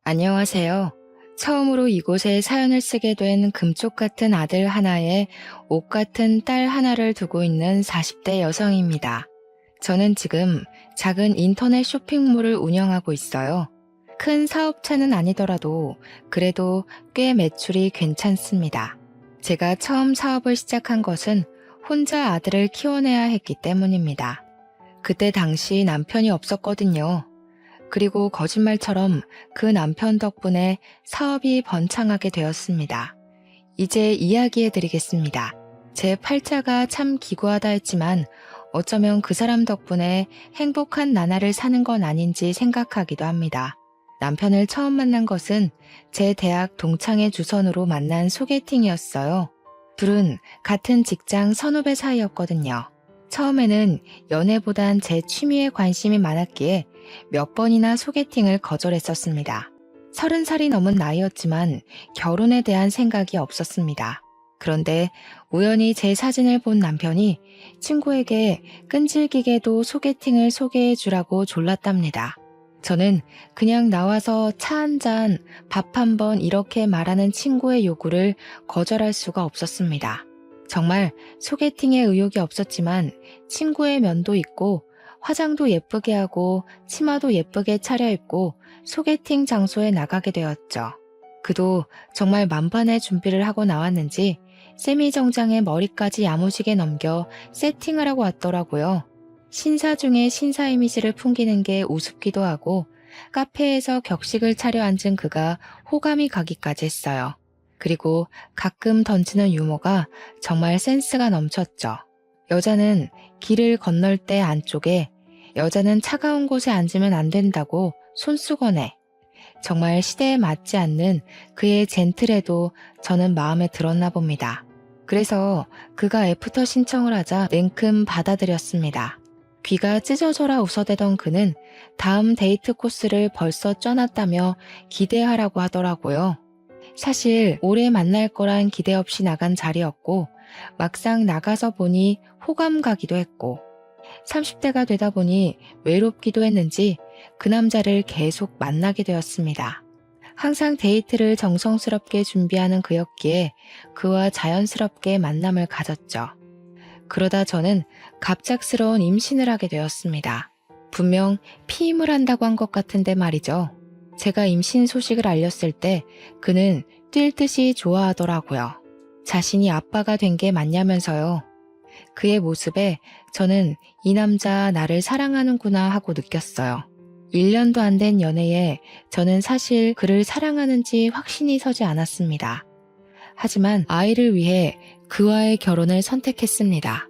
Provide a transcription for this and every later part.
안녕하세요. 처음으로 이곳에 사연을 쓰게 된 금쪽 같은 아들 하나에 옥 같은 딸 하나를 두고 있는 40대 여성입니다. 저는 지금 작은 인터넷 쇼핑몰을 운영하고 있어요. 큰 사업체는 아니더라도 그래도 꽤 매출이 괜찮습니다. 제가 처음 사업을 시작한 것은 혼자 아들을 키워내야 했기 때문입니다. 그때 당시 남편이 없었거든요. 그리고 거짓말처럼 그 남편 덕분에 사업이 번창하게 되었습니다. 이제 이야기해 드리겠습니다. 제 팔자가 참 기구하다 했지만 어쩌면 그 사람 덕분에 행복한 나날을 사는 건 아닌지 생각하기도 합니다. 남편을 처음 만난 것은 제 대학 동창회 주선으로 만난 소개팅이었어요. 둘은 같은 직장 선후배 사이였거든요. 처음에는 연애보단 제 취미에 관심이 많았기에 몇 번이나 소개팅을 거절했었습니다. 30살이 넘은 나이였지만 결혼에 대한 생각이 없었습니다. 그런데 우연히 제 사진을 본 남편이 친구에게 끈질기게도 소개팅을 소개해 주라고 졸랐답니다. 저는 그냥 나와서 차 한 잔, 밥 한 번 이렇게 말하는 친구의 요구를 거절할 수가 없었습니다. 정말 소개팅에 의욕이 없었지만 친구의 면도 있고 화장도 예쁘게 하고 치마도 예쁘게 차려입고 소개팅 장소에 나가게 되었죠. 그도 정말 만반의 준비를 하고 나왔는지 세미정장에 머리까지 야무지게 넘겨 세팅을 하고 왔더라고요. 신사 중에 신사 이미지를 풍기는 게 우습기도 하고 카페에서 격식을 차려 앉은 그가 호감이 가기까지 했어요. 그리고 가끔 던지는 유머가 정말 센스가 넘쳤죠. 여자는 길을 건널 때 안쪽에, 여자는 차가운 곳에 앉으면 안 된다고 손수건에. 정말 시대에 맞지 않는 그의 젠틀해도 저는 마음에 들었나 봅니다. 그래서 그가 애프터 신청을 하자 냉큼 받아들였습니다. 귀가 찢어져라 웃어대던 그는 다음 데이트 코스를 벌써 쪄놨다며 기대하라고 하더라고요. 사실 오래 만날 거란 기대 없이 나간 자리였고 막상 나가서 보니 호감 가기도 했고 30대가 되다 보니 외롭기도 했는지 그 남자를 계속 만나게 되었습니다. 항상 데이트를 정성스럽게 준비하는 그였기에 그와 자연스럽게 만남을 가졌죠. 그러다 저는 갑작스러운 임신을 하게 되었습니다. 분명 피임을 한다고 한 것 같은데 말이죠. 제가 임신 소식을 알렸을 때 그는 뛸 듯이 좋아하더라고요. 자신이 아빠가 된 게 맞냐면서요. 그의 모습에 저는 이 남자 나를 사랑하는구나 하고 느꼈어요. 1년도 안 된 연애에 저는 사실 그를 사랑하는지 확신이 서지 않았습니다. 하지만 아이를 위해 그와의 결혼을 선택했습니다.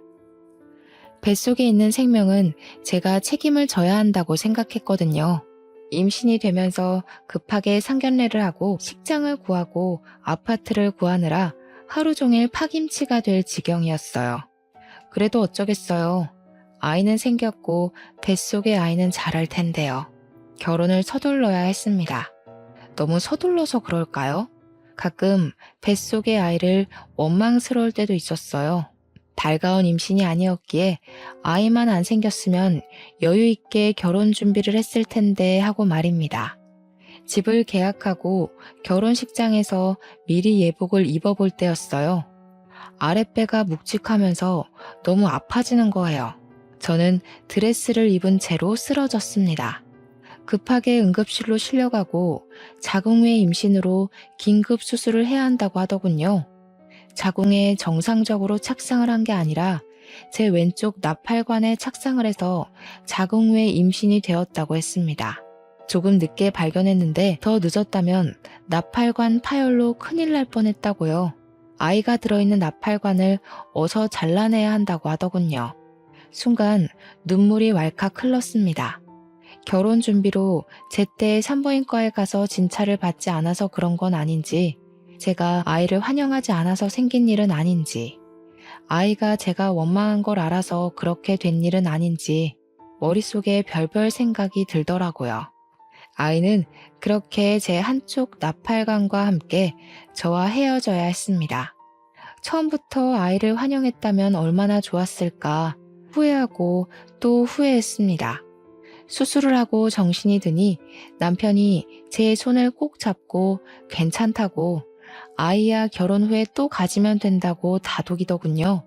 뱃속에 있는 생명은 제가 책임을 져야 한다고 생각했거든요. 임신이 되면서 급하게 상견례를 하고 식장을 구하고 아파트를 구하느라 하루 종일 파김치가 될 지경이었어요. 그래도 어쩌겠어요. 아이는 생겼고 뱃속의 아이는 자랄 텐데요. 결혼을 서둘러야 했습니다. 너무 서둘러서 그럴까요? 가끔 뱃속의 아이를 원망스러울 때도 있었어요. 달가운 임신이 아니었기에 아이만 안 생겼으면 여유 있게 결혼 준비를 했을 텐데 하고 말입니다. 집을 계약하고 결혼식장에서 미리 예복을 입어볼 때였어요. 아랫배가 묵직하면서 너무 아파지는 거예요. 저는 드레스를 입은 채로 쓰러졌습니다. 급하게 응급실로 실려가고 자궁외 임신으로 긴급 수술을 해야 한다고 하더군요. 자궁에 정상적으로 착상을 한 게 아니라 제 왼쪽 나팔관에 착상을 해서 자궁외 임신이 되었다고 했습니다. 조금 늦게 발견했는데 더 늦었다면 나팔관 파열로 큰일 날 뻔했다고요. 아이가 들어있는 나팔관을 어서 잘라내야 한다고 하더군요. 순간 눈물이 왈칵 흘렀습니다. 결혼 준비로 제때 산부인과에 가서 진찰을 받지 않아서 그런 건 아닌지, 제가 아이를 환영하지 않아서 생긴 일은 아닌지, 아이가 제가 원망한 걸 알아서 그렇게 된 일은 아닌지 머릿속에 별별 생각이 들더라고요. 아이는 그렇게 제 한쪽 나팔관과 함께 저와 헤어져야 했습니다. 처음부터 아이를 환영했다면 얼마나 좋았을까 후회하고 또 후회했습니다. 수술을 하고 정신이 드니 남편이 제 손을 꼭 잡고 괜찮다고, 아이야 결혼 후에 또 가지면 된다고 다독이더군요.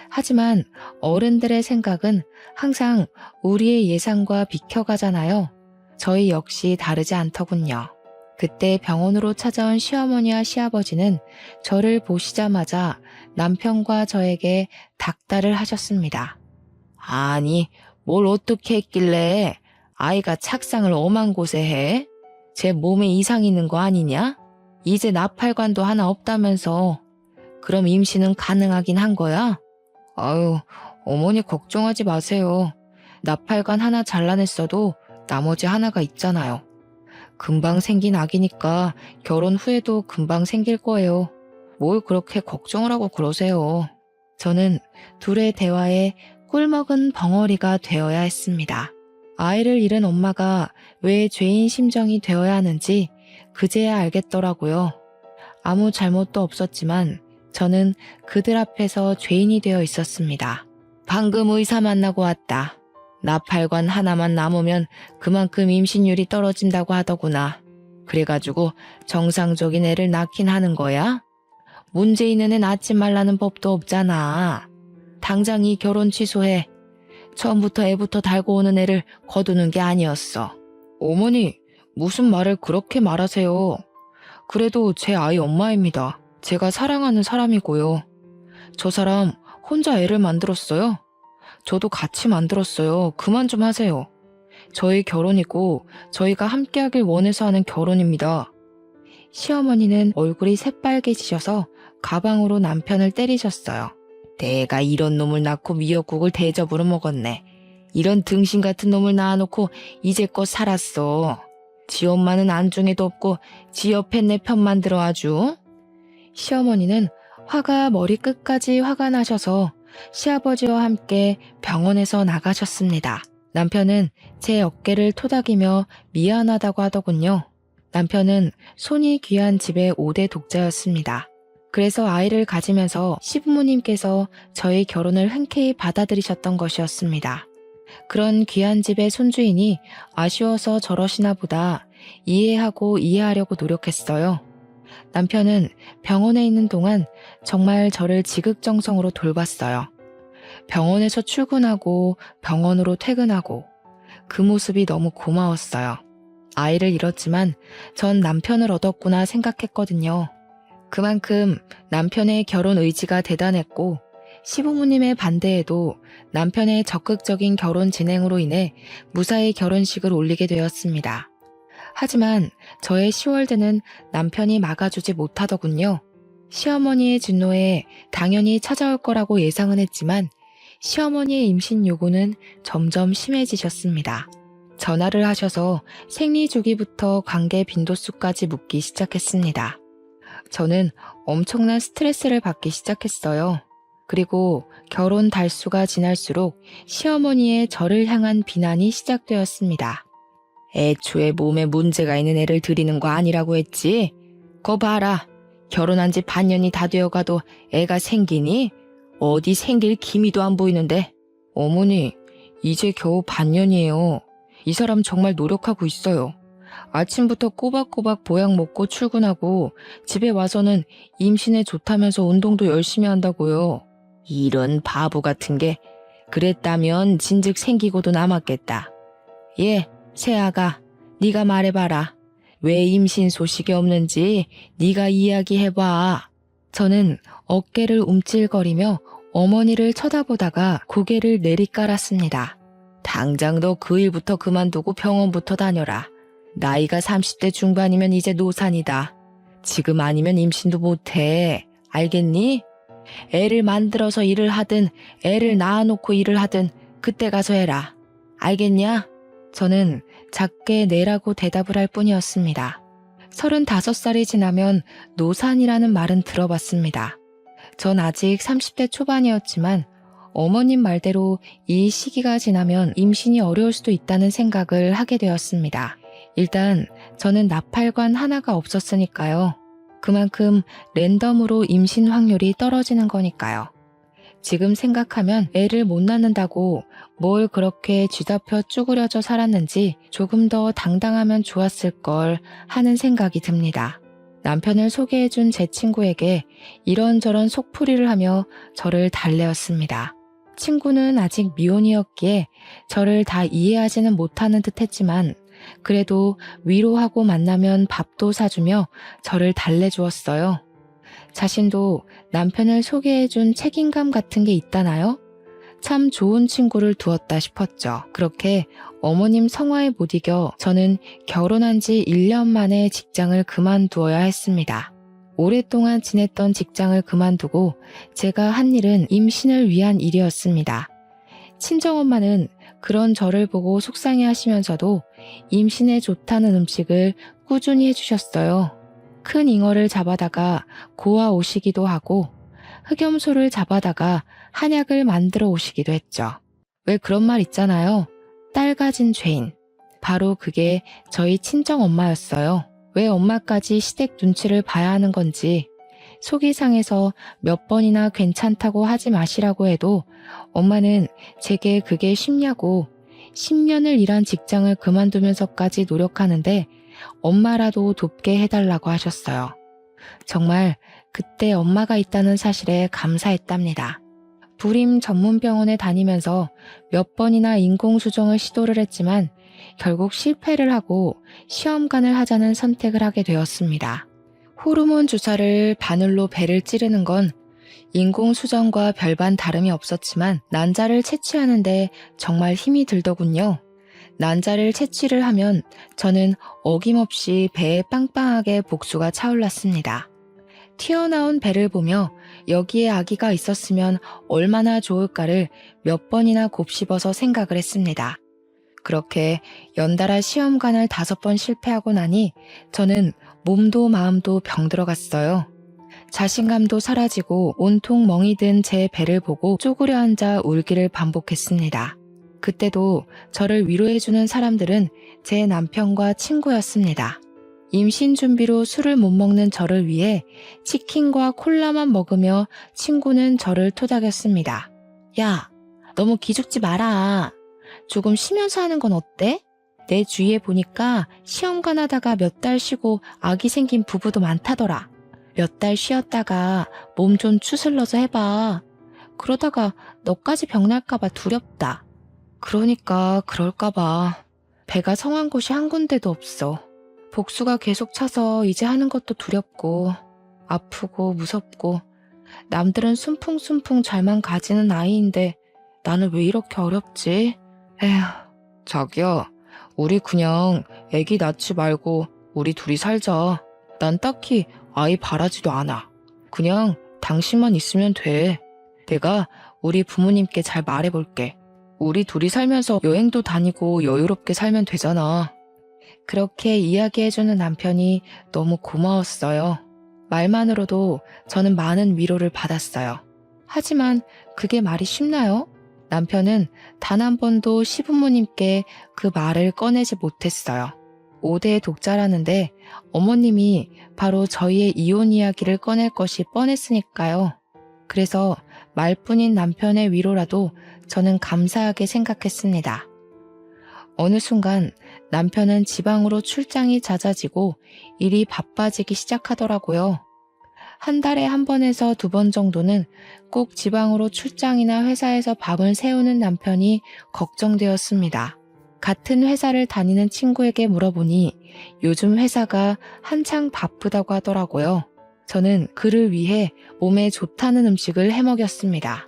하지만 어른들의 생각은 항상 우리의 예상과 비켜가잖아요. 저희 역시 다르지 않더군요. 그때 병원으로 찾아온 시어머니와 시아버지는 저를 보시자마자 남편과 저에게 닥달을 하셨습니다. 아니, 뭘 어떻게 했길래 아이가 착상을 엄한 곳에 해? 제 몸에 이상 있는 거 아니냐? 이제 나팔관도 하나 없다면서. 그럼 임신은 가능하긴 한 거야? 아유, 어머니 걱정하지 마세요. 나팔관 하나 잘라냈어도 나머지 하나가 있잖아요. 금방 생긴 아기니까 결혼 후에도 금방 생길 거예요. 뭘 그렇게 걱정을 하고 그러세요. 저는 둘의 대화에 꿀먹은 벙어리가 되어야 했습니다. 아이를 잃은 엄마가 왜 죄인 심정이 되어야 하는지 그제야 알겠더라고요. 아무 잘못도 없었지만 저는 그들 앞에서 죄인이 되어 있었습니다. 방금 의사 만나고 왔다. 나팔관 하나만 남으면 그만큼 임신율이 떨어진다고 하더구나. 그래가지고 정상적인 애를 낳긴 하는 거야? 문제 있는 애 낳지 말라는 법도 없잖아. 당장 이 결혼 취소해. 처음부터 애부터 달고 오는 애를 거두는 게 아니었어. 어머니, 무슨 말을 그렇게 말하세요. 그래도 제 아이 엄마입니다. 제가 사랑하는 사람이고요. 저 사람 혼자 애를 만들었어요. 저도 같이 만들었어요. 그만 좀 하세요. 저희 결혼이고 저희가 함께하길 원해서 하는 결혼입니다. 시어머니는 얼굴이 새빨개지셔서 가방으로 남편을 때리셨어요. 내가 이런 놈을 낳고 미역국을 대접으로 먹었네. 이런 등신 같은 놈을 낳아놓고 이제껏 살았어. 지 엄마는 안중에도 없고 지 옆에 내 편만 들어 아주. 시어머니는 화가 머리끝까지 화가 나셔서 시아버지와 함께 병원에서 나가셨습니다. 남편은 제 어깨를 토닥이며 미안하다고 하더군요. 남편은 손이 귀한 집의 5대 독자였습니다. 그래서 아이를 가지면서 시부모님께서 저희 결혼을 흔쾌히 받아들이셨던 것이었습니다. 그런 귀한 집의 손주이니 아쉬워서 저러시나 보다 이해하고 이해하려고 노력했어요. 남편은 병원에 있는 동안 정말 저를 지극정성으로 돌봤어요. 병원에서 출근하고 병원으로 퇴근하고 그 모습이 너무 고마웠어요. 아이를 잃었지만 전 남편을 얻었구나 생각했거든요. 그만큼 남편의 결혼 의지가 대단했고 시부모님의 반대에도 남편의 적극적인 결혼 진행으로 인해 무사히 결혼식을 올리게 되었습니다. 하지만 저의 10월드는 남편이 막아주지 못하더군요. 시어머니의 진노에 당연히 찾아올 거라고 예상은 했지만 시어머니의 임신 요구는 점점 심해지셨습니다. 전화를 하셔서 생리 주기부터 관계 빈도수까지 묻기 시작했습니다. 저는 엄청난 스트레스를 받기 시작했어요. 그리고 결혼 달수가 지날수록 시어머니의 저를 향한 비난이 시작되었습니다. 애초에 몸에 문제가 있는 애를 들이는 거 아니라고 했지? 거 봐라. 결혼한 지 반년이 다 되어가도 애가 생기니? 어디 생길 기미도 안 보이는데. 어머니, 이제 겨우 반년이에요. 이 사람 정말 노력하고 있어요. 아침부터 꼬박꼬박 보약 먹고 출근하고 집에 와서는 임신에 좋다면서 운동도 열심히 한다고요. 이런 바보 같은 게. 그랬다면 진즉 생기고도 남았겠다. 예, 새아가, 네가 말해봐라. 왜 임신 소식이 없는지 네가 이야기해봐. 저는 어깨를 움찔거리며 어머니를 쳐다보다가 고개를 내리깔았습니다. 당장 너 그 일부터 그만두고 병원부터 다녀라. 나이가 30대 중반이면 이제 노산이다. 지금 아니면 임신도 못해. 알겠니? 애를 만들어서 일을 하든 애를 낳아놓고 일을 하든 그때 가서 해라. 알겠냐? 저는 작게 네라고 대답을 할 뿐이었습니다. 35살이 지나면 노산이라는 말은 들어봤습니다. 전 아직 30대 초반이었지만 어머님 말대로 이 시기가 지나면 임신이 어려울 수도 있다는 생각을 하게 되었습니다. 일단 저는 나팔관 하나가 없었으니까요. 그만큼 랜덤으로 임신 확률이 떨어지는 거니까요. 지금 생각하면 애를 못 낳는다고 뭘 그렇게 쥐잡혀 쭈그려져 살았는지 조금 더 당당하면 좋았을 걸 하는 생각이 듭니다. 남편을 소개해준 제 친구에게 이런저런 속풀이를 하며 저를 달래었습니다. 친구는 아직 미혼이었기에 저를 다 이해하지는 못하는 듯 했지만 그래도 위로하고 만나면 밥도 사주며 저를 달래주었어요. 자신도 남편을 소개해준 책임감 같은 게 있다나요? 참 좋은 친구를 두었다 싶었죠. 그렇게 어머님 성화에 못 이겨 저는 결혼한 지 1년 만에 직장을 그만두어야 했습니다. 오랫동안 지냈던 직장을 그만두고 제가 한 일은 임신을 위한 일이었습니다. 친정엄마는 그런 저를 보고 속상해 하시면서도 임신에 좋다는 음식을 꾸준히 해주셨어요. 큰 잉어를 잡아다가 고아 오시기도 하고 흑염소를 잡아다가 한약을 만들어 오시기도 했죠. 왜 그런 말 있잖아요. 딸 가진 죄인. 바로 그게 저희 친정 엄마였어요. 왜 엄마까지 시댁 눈치를 봐야 하는 건지 속이 상해서 몇 번이나 괜찮다고 하지 마시라고 해도 엄마는 제게 그게 쉽냐고 10년을 일한 직장을 그만두면서까지 노력하는데 엄마라도 돕게 해달라고 하셨어요. 정말 그때 엄마가 있다는 사실에 감사했답니다. 불임 전문병원에 다니면서 몇 번이나 인공수정을 시도를 했지만 결국 실패를 하고 시험관을 하자는 선택을 하게 되었습니다. 호르몬 주사를 바늘로 배를 찌르는 건 인공수정과 별반 다름이 없었지만 난자를 채취하는데 정말 힘이 들더군요. 난자를 채취를 하면 저는 어김없이 배에 빵빵하게 복수가 차올랐습니다. 튀어나온 배를 보며 여기에 아기가 있었으면 얼마나 좋을까를 몇 번이나 곱씹어서 생각을 했습니다. 그렇게 연달아 시험관을 5번 실패하고 나니 저는 몸도 마음도 병들어갔어요. 자신감도 사라지고 온통 멍이 든 제 배를 보고 쪼그려 앉아 울기를 반복했습니다. 그때도 저를 위로해주는 사람들은 제 남편과 친구였습니다. 임신 준비로 술을 못 먹는 저를 위해 치킨과 콜라만 먹으며 친구는 저를 토닥였습니다. 야, 너무 기죽지 마라. 조금 쉬면서 하는 건 어때? 내 주위에 보니까 시험관 하다가 몇 달 쉬고 아기 생긴 부부도 많다더라. 몇 달 쉬었다가 몸 좀 추슬러서 해봐. 그러다가 너까지 병날까봐 두렵다. 그러니까 그럴까봐. 배가 성한 곳이 한 군데도 없어. 복수가 계속 차서 이제 하는 것도 두렵고 아프고 무섭고 남들은 순풍순풍 잘만 가지는 아이인데 나는 왜 이렇게 어렵지? 에휴, 자기야, 우리 그냥 애기 낳지 말고 우리 둘이 살자. 난 딱히 아이 바라지도 않아. 그냥 당신만 있으면 돼. 내가 우리 부모님께 잘 말해볼게. 우리 둘이 살면서 여행도 다니고 여유롭게 살면 되잖아. 그렇게 이야기해주는 남편이 너무 고마웠어요. 말만으로도 저는 많은 위로를 받았어요. 하지만 그게 말이 쉽나요? 남편은 단 한 번도 시부모님께 그 말을 꺼내지 못했어요. 5대 독자라는데 어머님이 바로 저희의 이혼 이야기를 꺼낼 것이 뻔했으니까요. 그래서 말뿐인 남편의 위로라도 저는 감사하게 생각했습니다. 어느 순간 남편은 지방으로 출장이 잦아지고 일이 바빠지기 시작하더라고요. 한 달에 1번에서 2번 정도는 꼭 지방으로 출장이나 회사에서 밤을 새우는 남편이 걱정되었습니다. 같은 회사를 다니는 친구에게 물어보니 요즘 회사가 한창 바쁘다고 하더라고요. 저는 그를 위해 몸에 좋다는 음식을 해먹였습니다.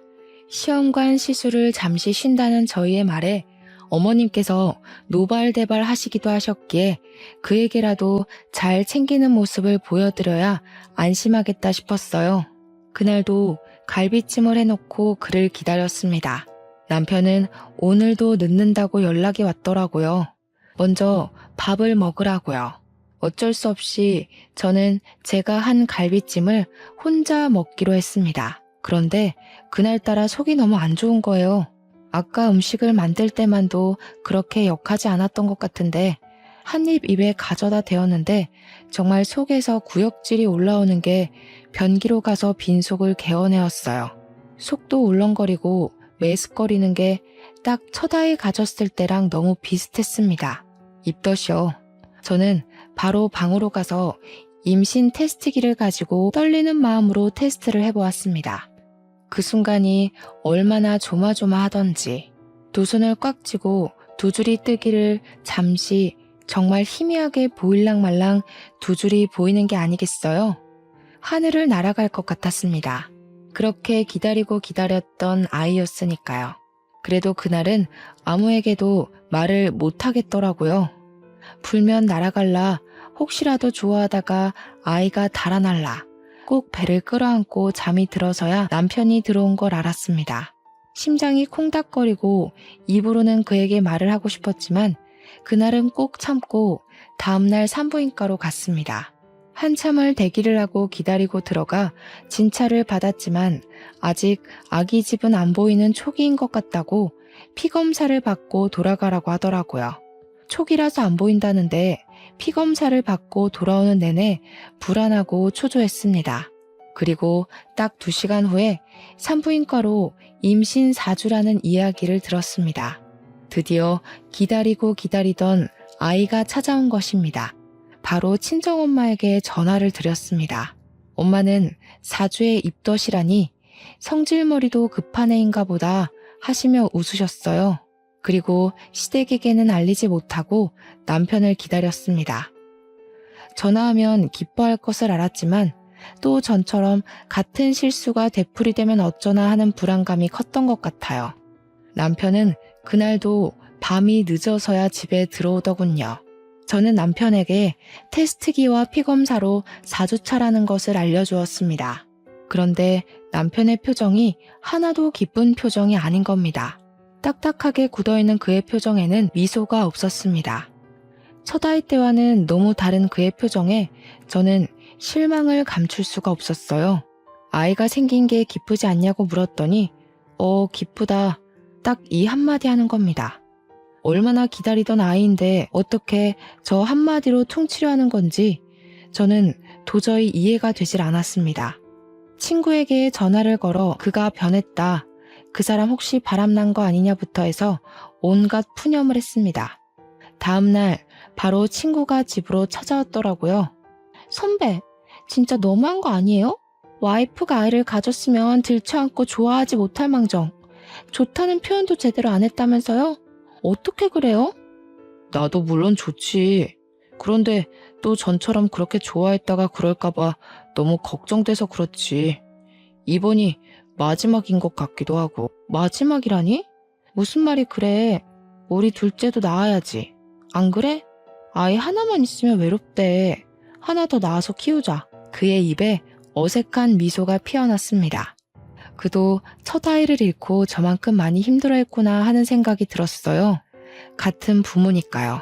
시험관 시술을 잠시 쉰다는 저희의 말에 어머님께서 노발대발 하시기도 하셨기에 그에게라도 잘 챙기는 모습을 보여드려야 안심하겠다 싶었어요. 그날도 갈비찜을 해놓고 그를 기다렸습니다. 남편은 오늘도 늦는다고 연락이 왔더라고요. 먼저 밥을 먹으라고요. 어쩔 수 없이 저는 제가 한 갈비찜을 혼자 먹기로 했습니다. 그런데 그날따라 속이 너무 안 좋은 거예요. 아까 음식을 만들 때만도 그렇게 역하지 않았던 것 같은데 한 입 입에 가져다 대었는데 정말 속에서 구역질이 올라오는 게 변기로 가서 빈속을 개어내었어요. 속도 울렁거리고 메스거리는 게 딱 첫 아이 가졌을 때랑 너무 비슷했습니다. 입덧이요. 저는 바로 방으로 가서 임신 테스트기를 가지고 떨리는 마음으로 테스트를 해보았습니다. 그 순간이 얼마나 조마조마하던지 두 손을 꽉 쥐고 두 줄이 뜨기를 잠시 정말 희미하게 보일랑말랑 두 줄이 보이는 게 아니겠어요? 하늘을 날아갈 것 같았습니다. 그렇게 기다리고 기다렸던 아이였으니까요. 그래도 그날은 아무에게도 말을 못하겠더라고요. 불면 날아갈라, 혹시라도 좋아하다가 아이가 달아날라, 꼭 배를 끌어안고 잠이 들어서야 남편이 들어온 걸 알았습니다. 심장이 콩닥거리고 입으로는 그에게 말을 하고 싶었지만 그날은 꼭 참고 다음날 산부인과로 갔습니다. 한참을 대기를 하고 기다리고 들어가 진찰을 받았지만 아직 아기 집은 안 보이는 초기인 것 같다고 피검사를 받고 돌아가라고 하더라고요. 초기라서 안 보인다는데 피검사를 받고 돌아오는 내내 불안하고 초조했습니다. 그리고 딱 2시간 후에 산부인과로 임신 4주라는 이야기를 들었습니다. 드디어 기다리고 기다리던 아이가 찾아온 것입니다. 바로 친정엄마에게 전화를 드렸습니다. 엄마는 4주의 입덧이라니 성질머리도 급한 애인가 보다 하시며 웃으셨어요. 그리고 시댁에게는 알리지 못하고 남편을 기다렸습니다. 전화하면 기뻐할 것을 알았지만 또 전처럼 같은 실수가 되풀이되면 어쩌나 하는 불안감이 컸던 것 같아요. 남편은 그날도 밤이 늦어서야 집에 들어오더군요. 저는 남편에게 테스트기와 피검사로 4주차라는 것을 알려주었습니다. 그런데 남편의 표정이 하나도 기쁜 표정이 아닌 겁니다. 딱딱하게 굳어있는 그의 표정에는 미소가 없었습니다. 첫 아이 때와는 너무 다른 그의 표정에 저는 실망을 감출 수가 없었어요. 아이가 생긴 게 기쁘지 않냐고 물었더니 기쁘다. 딱 이 한마디 하는 겁니다. 얼마나 기다리던 아이인데 어떻게 저 한마디로 퉁치려 하는 건지 저는 도저히 이해가 되질 않았습니다. 친구에게 전화를 걸어 그가 변했다. 그 사람 혹시 바람난 거 아니냐부터 해서 온갖 푸념을 했습니다. 다음날 바로 친구가 집으로 찾아왔더라고요. 선배, 진짜 너무한 거 아니에요? 와이프가 아이를 가졌으면 들쳐안고 좋아하지 못할 망정. 좋다는 표현도 제대로 안 했다면서요? 어떻게 그래요? 나도 물론 좋지. 그런데 또 전처럼 그렇게 좋아했다가 그럴까봐 너무 걱정돼서 그렇지. 이번이 마지막인 것 같기도 하고. 마지막이라니? 무슨 말이 그래. 우리 둘째도 낳아야지. 안 그래? 아이 하나만 있으면 외롭대. 하나 더 낳아서 키우자. 그의 입에 어색한 미소가 피어났습니다. 그도 첫 아이를 잃고 저만큼 많이 힘들어했구나 하는 생각이 들었어요. 같은 부모니까요.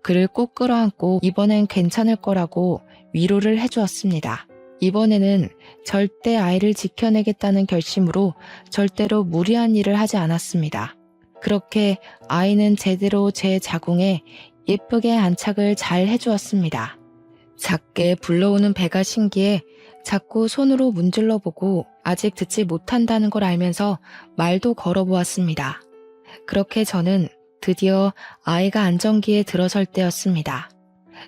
그를 꼭 끌어안고 이번엔 괜찮을 거라고 위로를 해주었습니다. 이번에는 절대 아이를 지켜내겠다는 결심으로 절대로 무리한 일을 하지 않았습니다. 그렇게 아이는 제대로 제 자궁에 예쁘게 안착을 잘 해주었습니다. 작게 불러오는 배가 신기해 자꾸 손으로 문질러 보고 아직 듣지 못한다는 걸 알면서 말도 걸어보았습니다. 그렇게 저는 드디어 아이가 안정기에 들어설 때였습니다.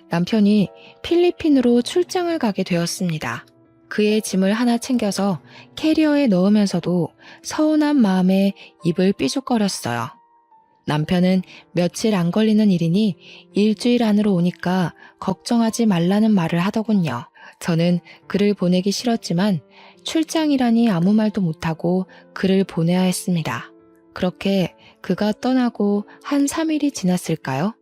남편이 필리핀으로 출장을 가게 되었습니다. 그의 짐을 하나 챙겨서 캐리어에 넣으면서도 서운한 마음에 입을 삐죽거렸어요. 남편은 며칠 안 걸리는 일이니 일주일 안으로 오니까 걱정하지 말라는 말을 하더군요. 저는 그를 보내기 싫었지만 출장이라니 아무 말도 못하고 그를 보내야 했습니다. 그렇게 그가 떠나고 한 3일이 지났을까요?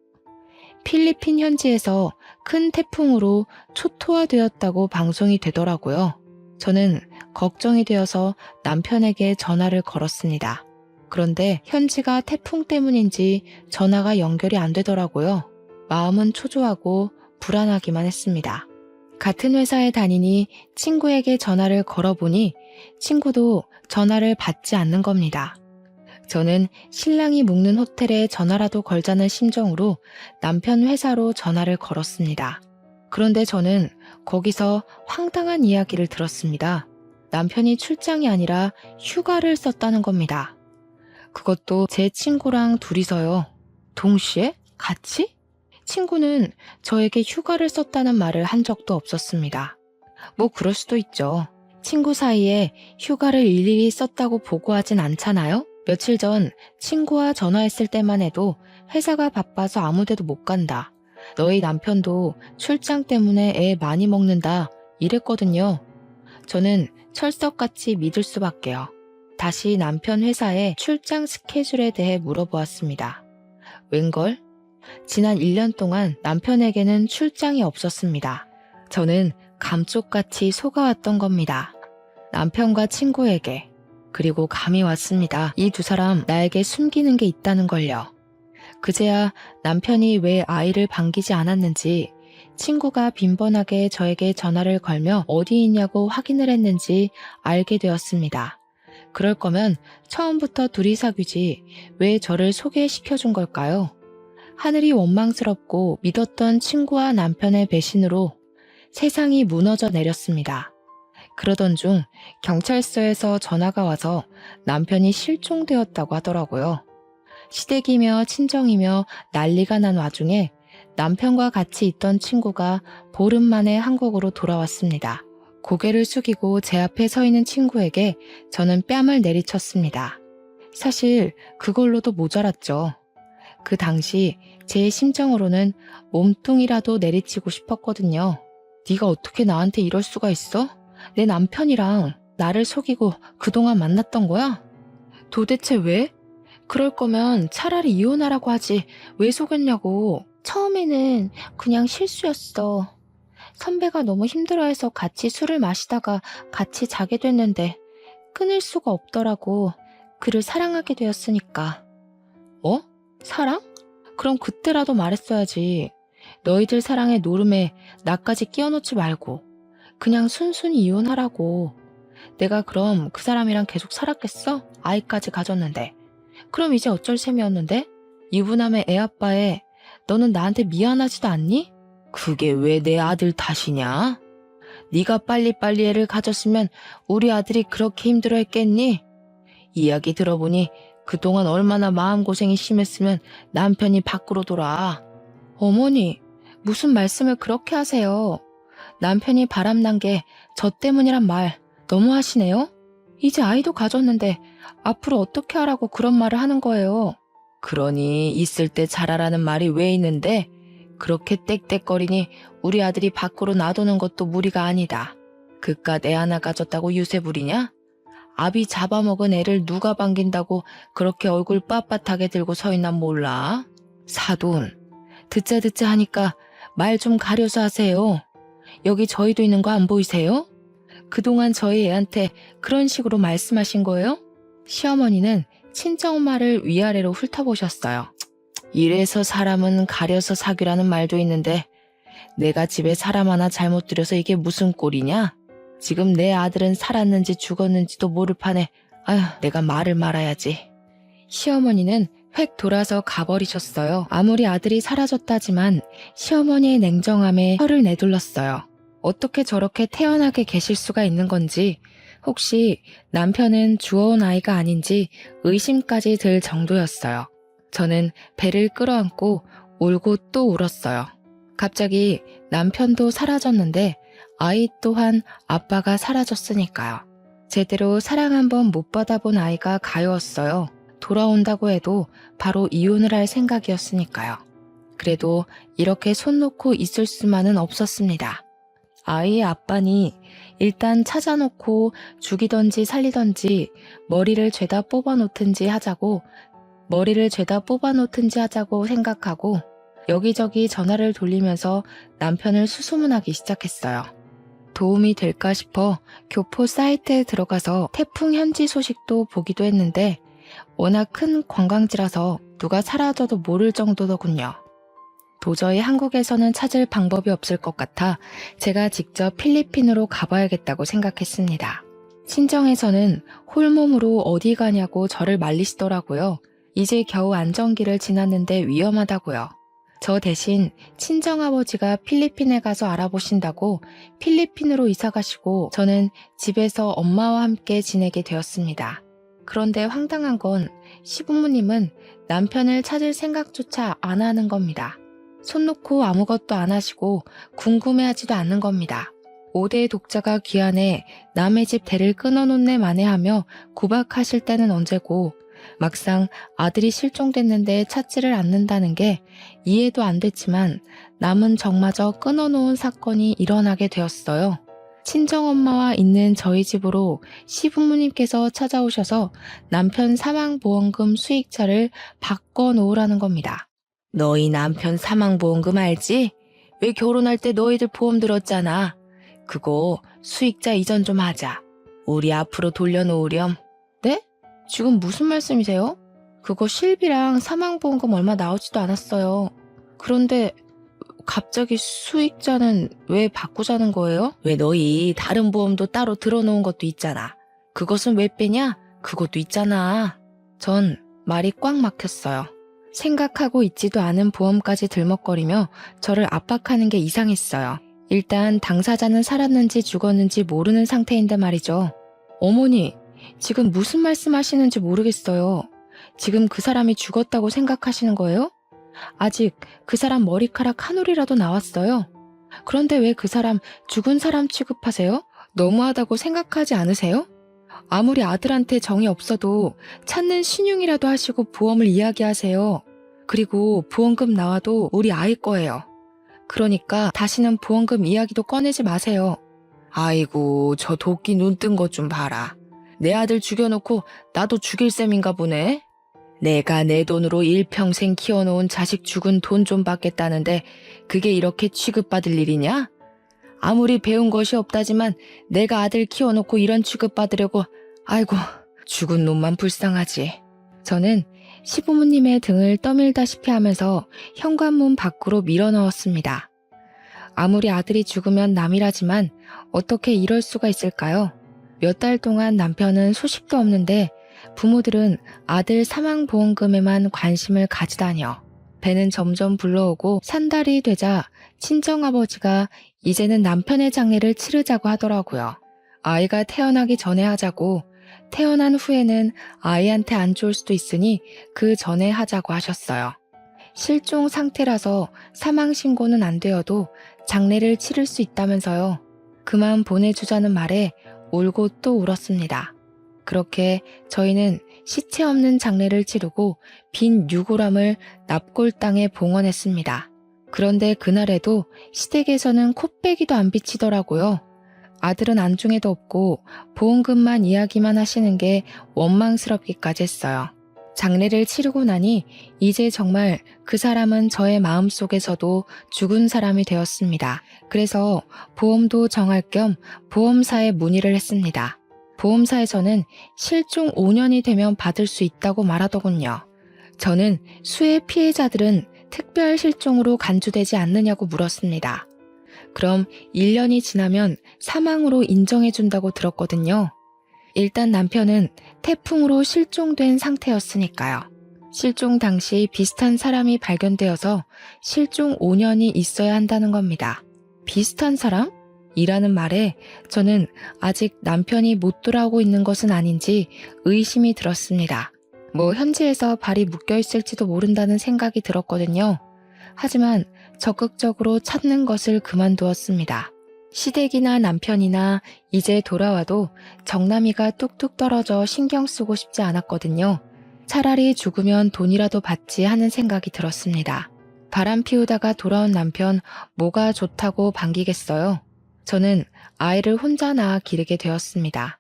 필리핀 현지에서 큰 태풍으로 초토화되었다고 방송이 되더라고요. 저는 걱정이 되어서 남편에게 전화를 걸었습니다. 그런데 현지가 태풍 때문인지 전화가 연결이 안 되더라고요. 마음은 초조하고 불안하기만 했습니다. 같은 회사에 다니니 친구에게 전화를 걸어보니 친구도 전화를 받지 않는 겁니다. 저는 신랑이 묵는 호텔에 전화라도 걸자는 심정으로 남편 회사로 전화를 걸었습니다. 그런데 저는 거기서 황당한 이야기를 들었습니다. 남편이 출장이 아니라 휴가를 썼다는 겁니다. 그것도 제 친구랑 둘이서요. 동시에? 같이? 친구는 저에게 휴가를 썼다는 말을 한 적도 없었습니다. 뭐 그럴 수도 있죠. 친구 사이에 휴가를 일일이 썼다고 보고하진 않잖아요? 며칠 전 친구와 전화했을 때만 해도 회사가 바빠서 아무 데도 못 간다. 너희 남편도 출장 때문에 애 많이 먹는다. 이랬거든요. 저는 철석같이 믿을 수밖에요. 다시 남편 회사의 출장 스케줄에 대해 물어보았습니다. 웬걸? 지난 1년 동안 남편에게는 출장이 없었습니다. 저는 감쪽같이 속아왔던 겁니다. 남편과 친구에게. 그리고 감이 왔습니다. 이 두 사람 나에게 숨기는 게 있다는 걸요. 그제야 남편이 왜 아이를 반기지 않았는지, 친구가 빈번하게 저에게 전화를 걸며 어디 있냐고 확인을 했는지 알게 되었습니다. 그럴 거면 처음부터 둘이 사귀지 왜 저를 소개시켜준 걸까요? 하늘이 원망스럽고 믿었던 친구와 남편의 배신으로 세상이 무너져 내렸습니다. 그러던 중 경찰서에서 전화가 와서 남편이 실종되었다고 하더라고요. 시댁이며 친정이며 난리가 난 와중에 남편과 같이 있던 친구가 보름 만에 한국으로 돌아왔습니다. 고개를 숙이고 제 앞에 서 있는 친구에게 저는 뺨을 내리쳤습니다. 사실 그걸로도 모자랐죠. 그 당시 제 심정으로는 몸뚱이라도 내리치고 싶었거든요. 네가 어떻게 나한테 이럴 수가 있어? 내 남편이랑 나를 속이고 그동안 만났던 거야? 도대체 왜? 그럴 거면 차라리 이혼하라고 하지 왜 속였냐고. 처음에는 그냥 실수였어. 선배가 너무 힘들어해서 같이 술을 마시다가 같이 자게 됐는데 끊을 수가 없더라고. 그를 사랑하게 되었으니까. 어? 사랑? 그럼 그때라도 말했어야지. 너희들 사랑의 노름에 나까지 끼워놓지 말고 그냥 순순히 이혼하라고. 내가 그럼 그 사람이랑 계속 살았겠어? 아이까지 가졌는데. 그럼 이제 어쩔 셈이었는데? 유부남의 애아빠에 너는 나한테 미안하지도 않니? 그게 왜 내 아들 탓이냐? 네가 빨리빨리 애를 가졌으면 우리 아들이 그렇게 힘들어했겠니? 이야기 들어보니 그동안 얼마나 마음고생이 심했으면 남편이 밖으로 돌아. 어머니, 무슨 말씀을 그렇게 하세요? 남편이 바람난 게 저 때문이란 말 너무 하시네요? 이제 아이도 가졌는데 앞으로 어떻게 하라고 그런 말을 하는 거예요? 그러니 있을 때 잘하라는 말이 왜 있는데 그렇게 떽떽거리니 우리 아들이 밖으로 놔두는 것도 무리가 아니다. 그깟 애 하나 가졌다고 유세 부리냐? 아비 잡아먹은 애를 누가 반긴다고 그렇게 얼굴 빳빳하게 들고 서 있나 몰라? 사돈, 듣자 하니까 말 좀 가려서 하세요. 여기 저희도 있는 거 안 보이세요? 그동안 저희 애한테 그런 식으로 말씀하신 거예요? 시어머니는 친정엄마를 위아래로 훑어보셨어요. 이래서 사람은 가려서 사귀라는 말도 있는데 내가 집에 사람 하나 잘못 들여서 이게 무슨 꼴이냐? 지금 내 아들은 살았는지 죽었는지도 모를 판에 아휴 내가 말을 말아야지. 시어머니는 획 돌아서 가버리셨어요. 아무리 아들이 사라졌다지만 시어머니의 냉정함에 혀를 내둘렀어요. 어떻게 저렇게 태연하게 계실 수가 있는 건지, 혹시 남편은 주워온 아이가 아닌지 의심까지 들 정도였어요. 저는 배를 끌어안고 울고 또 울었어요. 갑자기 남편도 사라졌는데 아이 또한 아빠가 사라졌으니까요. 제대로 사랑 한번 못 받아본 아이가 가여웠어요. 돌아온다고 해도 바로 이혼을 할 생각이었으니까요. 그래도 이렇게 손 놓고 있을 수만은 없었습니다. 아이의 아빠니 일단 찾아놓고 죽이던지 살리던지 머리를 죄다 뽑아놓든지 하자고 생각하고 여기저기 전화를 돌리면서 남편을 수소문하기 시작했어요. 도움이 될까 싶어 교포 사이트에 들어가서 태풍 현지 소식도 보기도 했는데 워낙 큰 관광지라서 누가 사라져도 모를 정도더군요. 도저히 한국에서는 찾을 방법이 없을 것 같아 제가 직접 필리핀으로 가봐야겠다고 생각했습니다. 친정에서는 홀몸으로 어디 가냐고 저를 말리시더라고요. 이제 겨우 안정기를 지났는데 위험하다고요. 저 대신 친정아버지가 필리핀에 가서 알아보신다고 필리핀으로 이사 가시고 저는 집에서 엄마와 함께 지내게 되었습니다. 그런데 황당한 건 시부모님은 남편을 찾을 생각조차 안 하는 겁니다. 손 놓고 아무것도 안 하시고 궁금해하지도 않는 겁니다. 5대 독자가 귀환해 남의 집 대를 끊어놓네 마네하며 구박하실 때는 언제고 막상 아들이 실종됐는데 찾지를 않는다는 게 이해도 안 됐지만 남은 정마저 끊어놓은 사건이 일어나게 되었어요. 친정엄마와 있는 저희 집으로 시부모님께서 찾아오셔서 남편 사망보험금 수익자를 바꿔놓으라는 겁니다. 너희 남편 사망보험금 알지? 왜 결혼할 때 너희들 보험 들었잖아. 그거 수익자 이전 좀 하자. 우리 앞으로 돌려놓으렴. 네? 지금 무슨 말씀이세요? 그거 실비랑 사망보험금 얼마 나오지도 않았어요. 그런데 갑자기 수익자는 왜 바꾸자는 거예요? 왜 너희 다른 보험도 따로 들어놓은 것도 있잖아. 그것은 왜 빼냐? 그것도 있잖아. 전 말이 꽉 막혔어요. 생각하고 있지도 않은 보험까지 들먹거리며 저를 압박하는 게 이상했어요. 일단 당사자는 살았는지 죽었는지 모르는 상태인데 말이죠. 어머니, 지금 무슨 말씀하시는지 모르겠어요. 지금 그 사람이 죽었다고 생각하시는 거예요? 아직 그 사람 머리카락 한 올이라도 나왔어요. 그런데 왜 그 사람 죽은 사람 취급하세요? 너무하다고 생각하지 않으세요? 아무리 아들한테 정이 없어도 찾는 신용이라도 하시고 보험을 이야기하세요. 그리고 보험금 나와도 우리 아이 거예요. 그러니까 다시는 보험금 이야기도 꺼내지 마세요. 아이고, 저 도끼 눈 뜬 것 좀 봐라. 내 아들 죽여놓고 나도 죽일 셈인가 보네. 내가 내 돈으로 일평생 키워놓은 자식 죽은 돈 좀 받겠다는데 그게 이렇게 취급받을 일이냐? 아무리 배운 것이 없다지만 내가 아들 키워놓고 이런 취급받으려고. 아이고, 죽은 놈만 불쌍하지. 저는 시부모님의 등을 떠밀다시피 하면서 현관문 밖으로 밀어넣었습니다. 아무리 아들이 죽으면 남이라지만 어떻게 이럴 수가 있을까요? 몇 달 동안 남편은 소식도 없는데 부모들은 아들 사망보험금에만 관심을 가지다니요. 배는 점점 불러오고 산달이 되자 친정아버지가 이제는 남편의 장례를 치르자고 하더라고요. 아이가 태어나기 전에 하자고, 태어난 후에는 아이한테 안 좋을 수도 있으니 그 전에 하자고 하셨어요. 실종 상태라서 사망신고는 안 되어도 장례를 치를 수 있다면서요. 그만 보내주자는 말에 울고 또 울었습니다. 그렇게 저희는 시체 없는 장례를 치르고 빈 유골함을 납골 땅에 봉헌했습니다. 그런데 그날에도 시댁에서는 코빼기도 안 비치더라고요. 아들은 안중에도 없고 보험금만 이야기만 하시는 게 원망스럽기까지 했어요. 장례를 치르고 나니 이제 정말 그 사람은 저의 마음속에서도 죽은 사람이 되었습니다. 그래서 보험도 정할 겸 보험사에 문의를 했습니다. 보험사에서는 실종 5년이 되면 받을 수 있다고 말하더군요. 저는 수해 피해자들은 특별 실종으로 간주되지 않느냐고 물었습니다. 그럼 1년이 지나면 사망으로 인정해준다고 들었거든요. 일단 남편은 태풍으로 실종된 상태였으니까요. 실종 당시 비슷한 사람이 발견되어서 실종 5년이 있어야 한다는 겁니다. 비슷한 사람? 이라는 말에 저는 아직 남편이 못 돌아오고 있는 것은 아닌지 의심이 들었습니다. 현지에서 발이 묶여 있을지도 모른다는 생각이 들었거든요. 하지만 적극적으로 찾는 것을 그만두었습니다. 시댁이나 남편이나 이제 돌아와도 정남이가 뚝뚝 떨어져 신경 쓰고 싶지 않았거든요. 차라리 죽으면 돈이라도 받지 하는 생각이 들었습니다. 바람 피우다가 돌아온 남편 뭐가 좋다고 반기겠어요. 저는 아이를 혼자 낳아 기르게 되었습니다.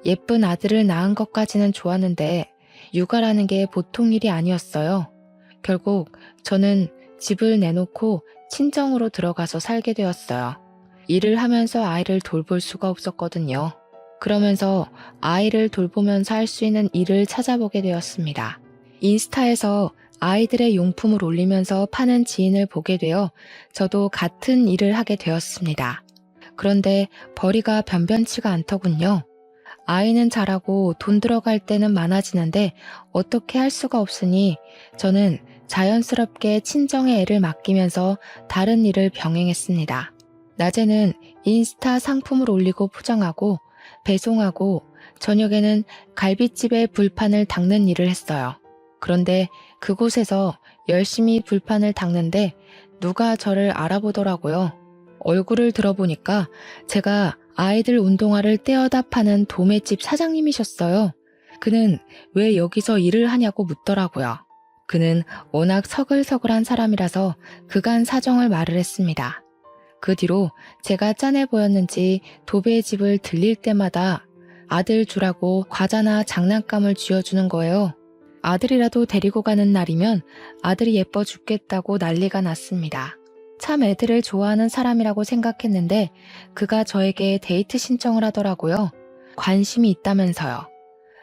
예쁜 아들을 낳은 것까지는 좋았는데 육아라는 게 보통 일이 아니었어요. 결국 저는 집을 내놓고 친정으로 들어가서 살게 되었어요. 일을 하면서 아이를 돌볼 수가 없었거든요. 그러면서 아이를 돌보면서 할 수 있는 일을 찾아보게 되었습니다. 인스타에서 아이들의 용품을 올리면서 파는 지인을 보게 되어 저도 같은 일을 하게 되었습니다. 그런데 벌이가 변변치가 않더군요. 아이는 자라고 돈 들어갈 때는 많아지는데 어떻게 할 수가 없으니 저는 자연스럽게 친정의 애를 맡기면서 다른 일을 병행했습니다. 낮에는 인스타 상품을 올리고 포장하고 배송하고 저녁에는 갈빗집에 불판을 닦는 일을 했어요. 그런데 그곳에서 열심히 불판을 닦는데 누가 저를 알아보더라고요. 얼굴을 들어보니까 제가 아이들 운동화를 떼어다 파는 도매집 사장님이셨어요. 그는 왜 여기서 일을 하냐고 묻더라고요. 그는 워낙 서글서글한 사람이라서 그간 사정을 말을 했습니다. 그 뒤로 제가 짠해 보였는지 도배의 집을 들릴 때마다 아들 주라고 과자나 장난감을 쥐어주는 거예요. 아들이라도 데리고 가는 날이면 아들이 예뻐 죽겠다고 난리가 났습니다. 참 애들을 좋아하는 사람이라고 생각했는데 그가 저에게 데이트 신청을 하더라고요. 관심이 있다면서요.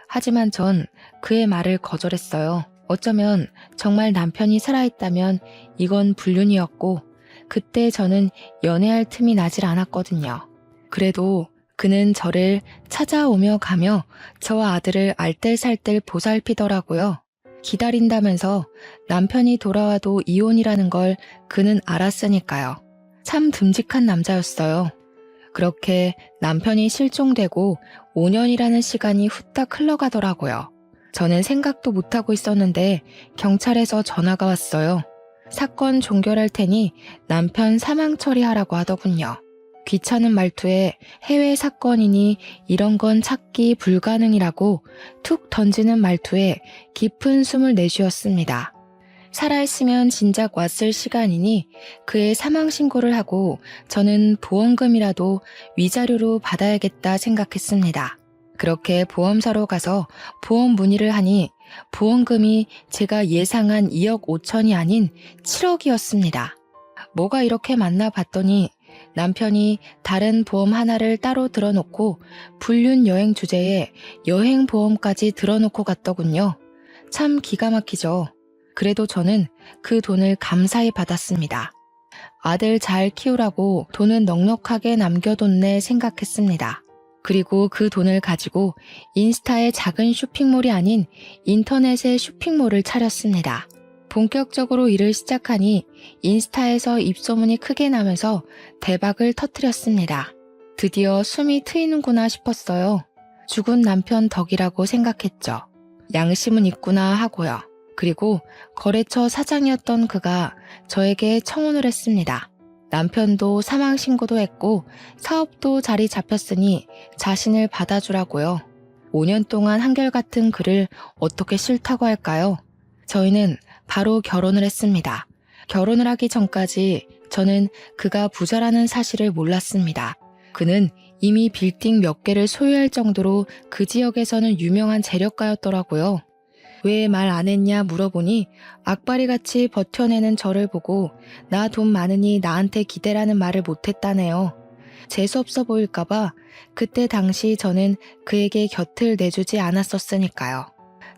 하지만 전 그의 말을 거절했어요. 어쩌면 정말 남편이 살아있다면 이건 불륜이었고 그때 저는 연애할 틈이 나질 않았거든요. 그래도 그는 저를 찾아오며 가며 저와 아들을 알뜰살뜰 보살피더라고요. 기다린다면서 남편이 돌아와도 이혼이라는 걸 그는 알았으니까요. 참 듬직한 남자였어요. 그렇게 남편이 실종되고 5년이라는 시간이 후딱 흘러가더라고요. 저는 생각도 못하고 있었는데 경찰에서 전화가 왔어요. 사건 종결할 테니 남편 사망 처리하라고 하더군요. 귀찮은 말투에 해외 사건이니 이런 건 찾기 불가능이라고 툭 던지는 말투에 깊은 숨을 내쉬었습니다. 살아있으면 진작 왔을 시간이니 그의 사망 신고를 하고 저는 보험금이라도 위자료로 받아야겠다 생각했습니다. 그렇게 보험사로 가서 보험 문의를 하니 보험금이 제가 예상한 2억 5천이 아닌 7억이었습니다. 뭐가 이렇게 많나 봤더니 남편이 다른 보험 하나를 따로 들어놓고 불륜 여행 주제에 여행 보험까지 들어놓고 갔더군요. 참 기가 막히죠. 그래도 저는 그 돈을 감사히 받았습니다. 아들 잘 키우라고 돈은 넉넉하게 남겨뒀네 생각했습니다. 그리고 그 돈을 가지고 인스타의 작은 쇼핑몰이 아닌 인터넷의 쇼핑몰을 차렸습니다. 본격적으로 일을 시작하니 인스타에서 입소문이 크게 나면서 대박을 터뜨렸습니다. 드디어 숨이 트이는구나 싶었어요. 죽은 남편 덕이라고 생각했죠. 양심은 있구나 하고요. 그리고 거래처 사장이었던 그가 저에게 청혼을 했습니다. 남편도 사망 신고도 했고 사업도 자리 잡혔으니 자신을 받아주라고요. 5년 동안 한결같은 그를 어떻게 싫다고 할까요? 저희는 바로 결혼을 했습니다. 결혼을 하기 전까지 저는 그가 부자라는 사실을 몰랐습니다. 그는 이미 빌딩 몇 개를 소유할 정도로 그 지역에서는 유명한 재력가였더라고요. 왜 말 안 했냐 물어보니 악바리같이 버텨내는 저를 보고 나 돈 많으니 나한테 기대라는 말을 못했다네요. 재수없어 보일까봐 그때 당시 저는 그에게 곁을 내주지 않았었으니까요.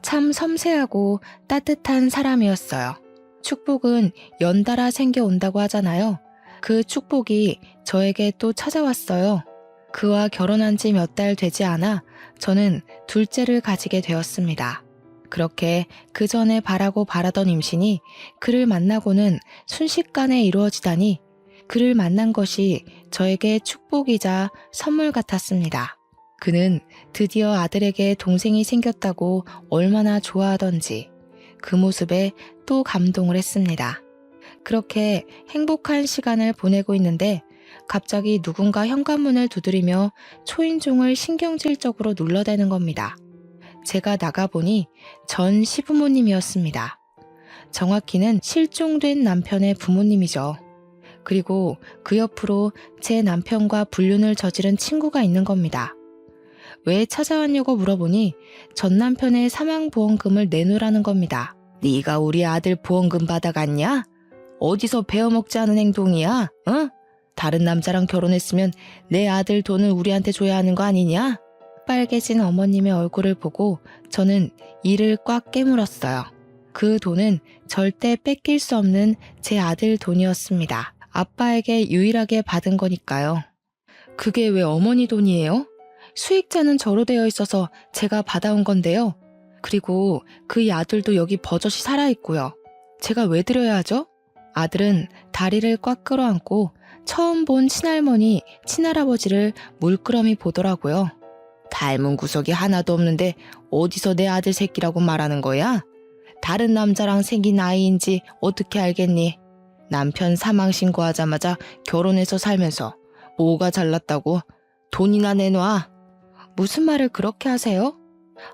참 섬세하고 따뜻한 사람이었어요. 축복은 연달아 생겨온다고 하잖아요. 그 축복이 저에게 또 찾아왔어요. 그와 결혼한 지 몇 달 되지 않아 저는 둘째를 가지게 되었습니다. 그렇게 그 전에 바라고 바라던 임신이 그를 만나고는 순식간에 이루어지다니 그를 만난 것이 저에게 축복이자 선물 같았습니다. 그는 드디어 아들에게 동생이 생겼다고 얼마나 좋아하던지 그 모습에 또 감동을 했습니다. 그렇게 행복한 시간을 보내고 있는데 갑자기 누군가 현관문을 두드리며 초인종을 신경질적으로 눌러대는 겁니다. 제가 나가보니 전 시부모님이었습니다. 정확히는 실종된 남편의 부모님이죠. 그리고 그 옆으로 제 남편과 불륜을 저지른 친구가 있는 겁니다. 왜 찾아왔냐고 물어보니 전 남편의 사망보험금을 내놓으라는 겁니다. 네가 우리 아들 보험금 받아갔냐? 어디서 베어먹지 않은 행동이야? 응? 다른 남자랑 결혼했으면 내 아들 돈을 우리한테 줘야 하는 거 아니냐? 빨개진 어머님의 얼굴을 보고 저는 이를 꽉 깨물었어요. 그 돈은 절대 뺏길 수 없는 제 아들 돈이었습니다. 아빠에게 유일하게 받은 거니까요. 그게 왜 어머니 돈이에요? 수익자는 저로 되어 있어서 제가 받아온 건데요. 그리고 그의 아들도 여기 버젓이 살아있고요. 제가 왜 드려야 하죠? 아들은 다리를 꽉 끌어안고 처음 본 친할머니, 친할아버지를 물끄러미 보더라고요. 닮은 구석이 하나도 없는데 어디서 내 아들 새끼라고 말하는 거야? 다른 남자랑 생긴 아이인지 어떻게 알겠니? 남편 사망 신고하자마자 결혼해서 살면서 뭐가 잘났다고? 돈이나 내놔. 무슨 말을 그렇게 하세요?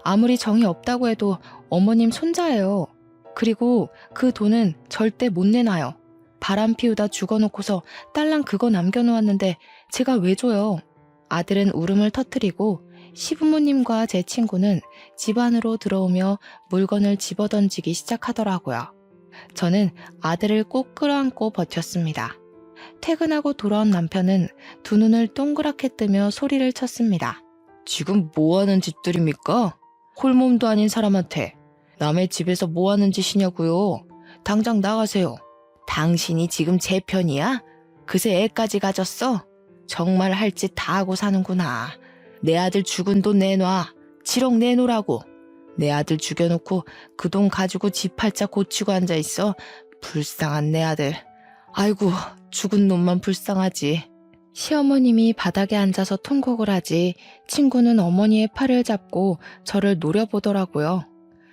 아무리 정이 없다고 해도 어머님 손자예요. 그리고 그 돈은 절대 못 내놔요. 바람 피우다 죽어놓고서 딸랑 그거 남겨놓았는데 제가 왜 줘요? 아들은 울음을 터뜨리고 시부모님과 제 친구는 집 안으로 들어오며 물건을 집어던지기 시작하더라고요. 저는 아들을 꼭 끌어안고 버텼습니다. 퇴근하고 돌아온 남편은 두 눈을 동그랗게 뜨며 소리를 쳤습니다. 지금 뭐하는 짓들입니까? 홀몸도 아닌 사람한테 남의 집에서 뭐하는 짓이냐고요? 당장 나가세요. 당신이 지금 제 편이야? 그새 애까지 가졌어? 정말 할 짓 다 하고 사는구나. 내 아들 죽은 돈 내놔. 7억 내놓으라고. 내 아들 죽여놓고 그 돈 가지고 집 팔자 고치고 앉아있어. 불쌍한 내 아들. 아이고, 죽은 놈만 불쌍하지. 시어머님이 바닥에 앉아서 통곡을 하지 친구는 어머니의 팔을 잡고 저를 노려보더라고요.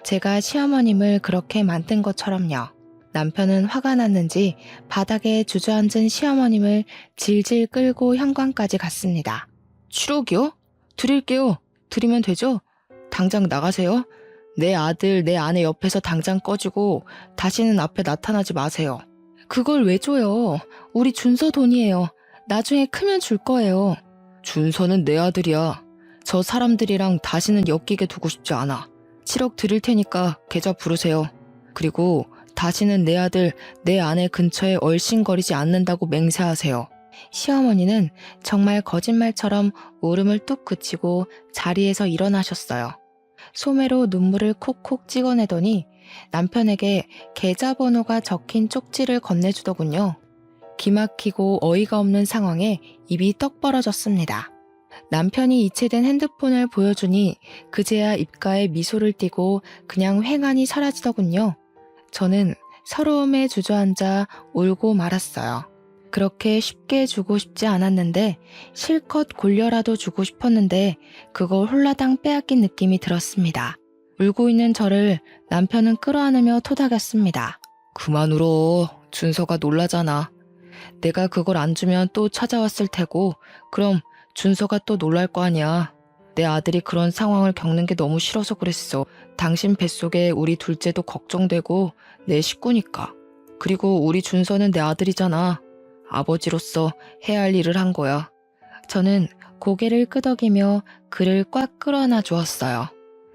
제가 시어머님을 그렇게 만든 것처럼요. 남편은 화가 났는지 바닥에 주저앉은 시어머님을 질질 끌고 현관까지 갔습니다. 7억이요? 드릴게요. 드리면 되죠? 당장 나가세요. 내 아들, 내 아내 옆에서 당장 꺼지고 다시는 앞에 나타나지 마세요. 그걸 왜 줘요? 우리 준서 돈이에요. 나중에 크면 줄 거예요. 준서는 내 아들이야. 저 사람들이랑 다시는 엮이게 두고 싶지 않아. 7억 드릴 테니까 계좌 부르세요. 그리고 다시는 내 아들, 내 아내 근처에 얼씬거리지 않는다고 맹세하세요. 시어머니는 정말 거짓말처럼 울음을 뚝 그치고 자리에서 일어나셨어요. 소매로 눈물을 콕콕 찍어내더니 남편에게 계좌번호가 적힌 쪽지를 건네주더군요. 기막히고 어이가 없는 상황에 입이 떡 벌어졌습니다. 남편이 이체된 핸드폰을 보여주니 그제야 입가에 미소를 띠고 그냥 횡하니 사라지더군요. 저는 서러움에 주저앉아 울고 말았어요. 그렇게 쉽게 주고 싶지 않았는데 실컷 골려라도 주고 싶었는데 그걸 홀라당 빼앗긴 느낌이 들었습니다. 울고 있는 저를 남편은 끌어안으며 토닥였습니다. 그만 울어. 준서가 놀라잖아. 내가 그걸 안 주면 또 찾아왔을 테고 그럼 준서가 또 놀랄 거 아니야. 내 아들이 그런 상황을 겪는 게 너무 싫어서 그랬어. 당신 뱃속에 우리 둘째도 걱정되고 내 식구니까. 그리고 우리 준서는 내 아들이잖아. 아버지로서 해야 할 일을 한 거야. 저는 고개를 끄덕이며 그를 꽉 끌어안아 주었어요.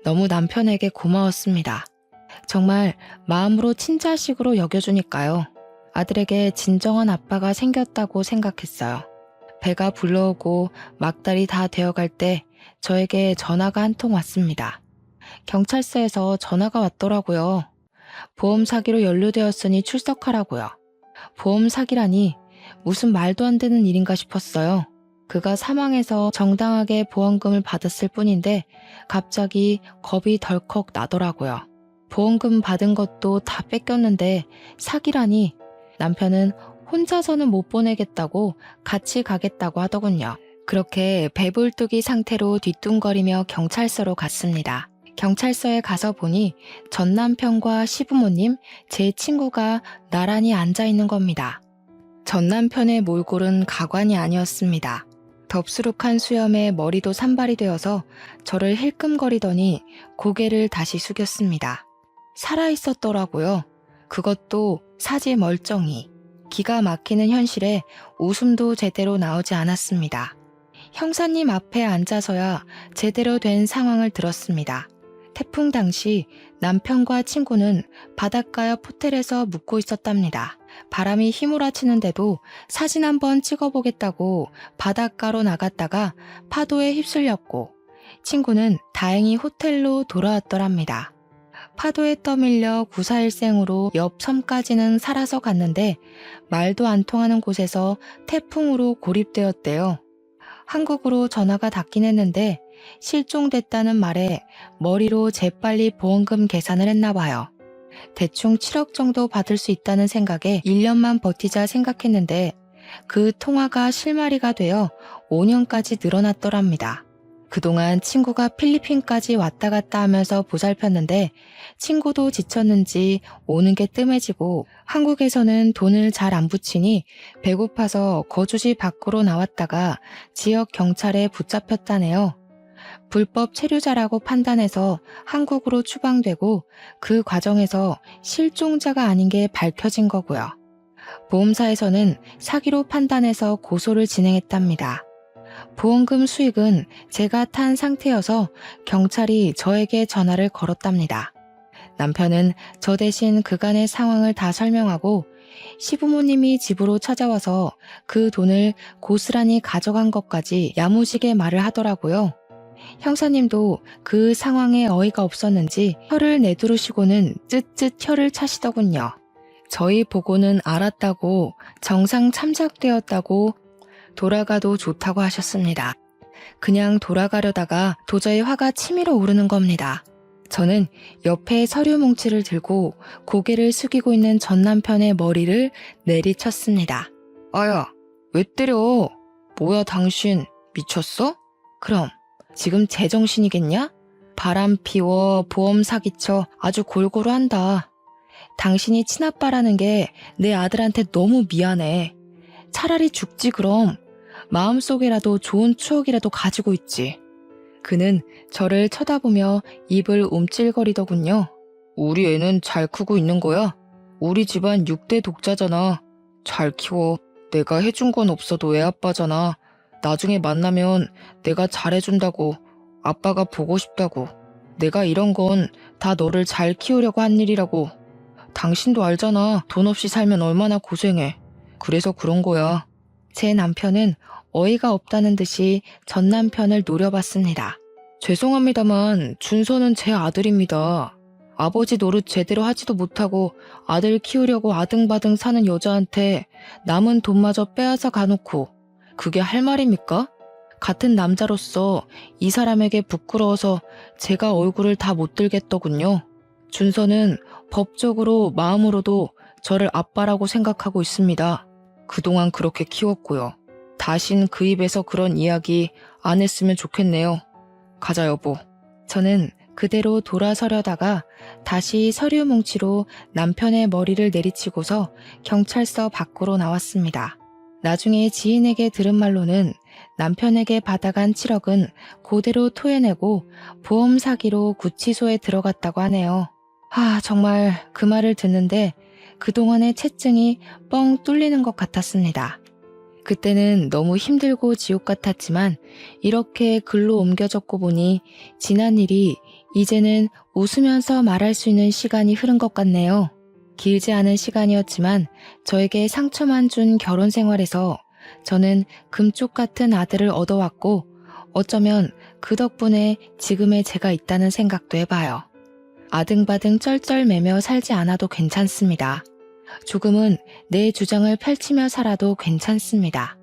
너무 남편에게 고마웠습니다. 정말 마음으로 친자식으로 여겨주니까요. 아들에게 진정한 아빠가 생겼다고 생각했어요. 배가 불러오고 막달이 다 되어갈 때 저에게 전화가 한 통 왔습니다. 경찰서에서 전화가 왔더라고요. 보험 사기로 연루되었으니 출석하라고요. 보험 사기라니 무슨 말도 안 되는 일인가 싶었어요. 그가 사망해서 정당하게 보험금을 받았을 뿐인데 갑자기 겁이 덜컥 나더라고요. 보험금 받은 것도 다 뺏겼는데 사기라니 남편은 혼자서는 못 보내겠다고 같이 가겠다고 하더군요. 그렇게 배불뚝이 상태로 뒤뚱거리며 경찰서로 갔습니다. 경찰서에 가서 보니 전 남편과 시부모님, 제 친구가 나란히 앉아있는 겁니다. 전 남편의 몰골은 가관이 아니었습니다. 덥수룩한 수염에 머리도 산발이 되어서 저를 힐끔거리더니 고개를 다시 숙였습니다. 살아있었더라고요. 그것도 사지 멀쩡히. 기가 막히는 현실에 웃음도 제대로 나오지 않았습니다. 형사님 앞에 앉아서야 제대로 된 상황을 들었습니다. 태풍 당시 남편과 친구는 바닷가 옆 호텔에서 묵고 있었답니다. 바람이 휘몰아치는데도 사진 한번 찍어보겠다고 바닷가로 나갔다가 파도에 휩쓸렸고 친구는 다행히 호텔로 돌아왔더랍니다. 파도에 떠밀려 구사일생으로 옆 섬까지는 살아서 갔는데 말도 안 통하는 곳에서 태풍으로 고립되었대요. 한국으로 전화가 닿긴 했는데 실종됐다는 말에 머리로 재빨리 보험금 계산을 했나 봐요. 대충 7억 정도 받을 수 있다는 생각에 1년만 버티자 생각했는데 그 통화가 실마리가 되어 5년까지 늘어났더랍니다. 그동안 친구가 필리핀까지 왔다 갔다 하면서 보살폈는데 친구도 지쳤는지 오는 게 뜸해지고 한국에서는 돈을 잘 안 붙이니 배고파서 거주지 밖으로 나왔다가 지역 경찰에 붙잡혔다네요. 불법 체류자라고 판단해서 한국으로 추방되고 그 과정에서 실종자가 아닌 게 밝혀진 거고요. 보험사에서는 사기로 판단해서 고소를 진행했답니다. 보험금 수익은 제가 탄 상태여서 경찰이 저에게 전화를 걸었답니다. 남편은 저 대신 그간의 상황을 다 설명하고 시부모님이 집으로 찾아와서 그 돈을 고스란히 가져간 것까지 야무지게 말을 하더라고요. 형사님도 그 상황에 어이가 없었는지 혀를 내두르시고는 쯧쯧 혀를 차시더군요. 저희 보고는 알았다고, 정상 참작되었다고, 돌아가도 좋다고 하셨습니다. 그냥 돌아가려다가 도저히 화가 치밀어 오르는 겁니다. 저는 옆에 서류 뭉치를 들고 고개를 숙이고 있는 전 남편의 머리를 내리쳤습니다. 아야, 왜 때려? 뭐야 당신, 미쳤어? 그럼 지금 제정신이겠냐? 바람 피워, 보험 사기쳐, 아주 골고루 한다. 당신이 친아빠라는 게 내 아들한테 너무 미안해. 차라리 죽지 그럼. 마음속에라도 좋은 추억이라도 가지고 있지. 그는 저를 쳐다보며 입을 움찔거리더군요. 우리 애는 잘 크고 있는 거야? 우리 집안 6대 독자잖아. 잘 키워. 내가 해준 건 없어도 애 아빠잖아. 나중에 만나면 내가 잘해준다고. 아빠가 보고 싶다고. 내가 이런 건 다 너를 잘 키우려고 한 일이라고. 당신도 알잖아. 돈 없이 살면 얼마나 고생해. 그래서 그런 거야. 제 남편은 어이가 없다는 듯이 전 남편을 노려봤습니다. 죄송합니다만 준서는 제 아들입니다. 아버지 노릇 제대로 하지도 못하고 아들 키우려고 아등바등 사는 여자한테 남은 돈마저 빼앗아 가놓고 그게 할 말입니까? 같은 남자로서 이 사람에게 부끄러워서 제가 얼굴을 다 못 들겠더군요. 준서는 법적으로 마음으로도 저를 아빠라고 생각하고 있습니다. 그동안 그렇게 키웠고요. 다신 그 입에서 그런 이야기 안 했으면 좋겠네요. 가자 여보. 저는 그대로 돌아서려다가 다시 서류 뭉치로 남편의 머리를 내리치고서 경찰서 밖으로 나왔습니다. 나중에 지인에게 들은 말로는 남편에게 받아간 7억은 그대로 토해내고 보험 사기로 구치소에 들어갔다고 하네요. 정말 그 말을 듣는데 그동안의 채증이 뻥 뚫리는 것 같았습니다. 그때는 너무 힘들고 지옥 같았지만 이렇게 글로 옮겨졌고 보니 지난 일이 이제는 웃으면서 말할 수 있는 시간이 흐른 것 같네요. 길지 않은 시간이었지만 저에게 상처만 준 결혼 생활에서 저는 금쪽 같은 아들을 얻어왔고 어쩌면 그 덕분에 지금의 제가 있다는 생각도 해봐요. 아등바등 쩔쩔매며 살지 않아도 괜찮습니다. 조금은 내 주장을 펼치며 살아도 괜찮습니다.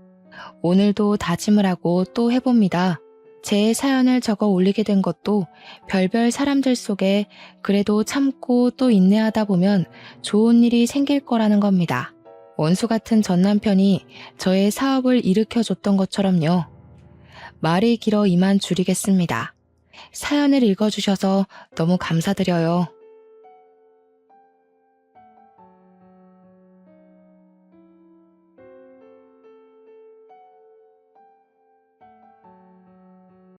오늘도 다짐을 하고 또 해봅니다. 제 사연을 적어 올리게 된 것도 별별 사람들 속에 그래도 참고 또 인내하다 보면 좋은 일이 생길 거라는 겁니다. 원수 같은 전 남편이 저의 사업을 일으켜줬던 것처럼요. 말이 길어 이만 줄이겠습니다. 사연을 읽어주셔서 너무 감사드려요.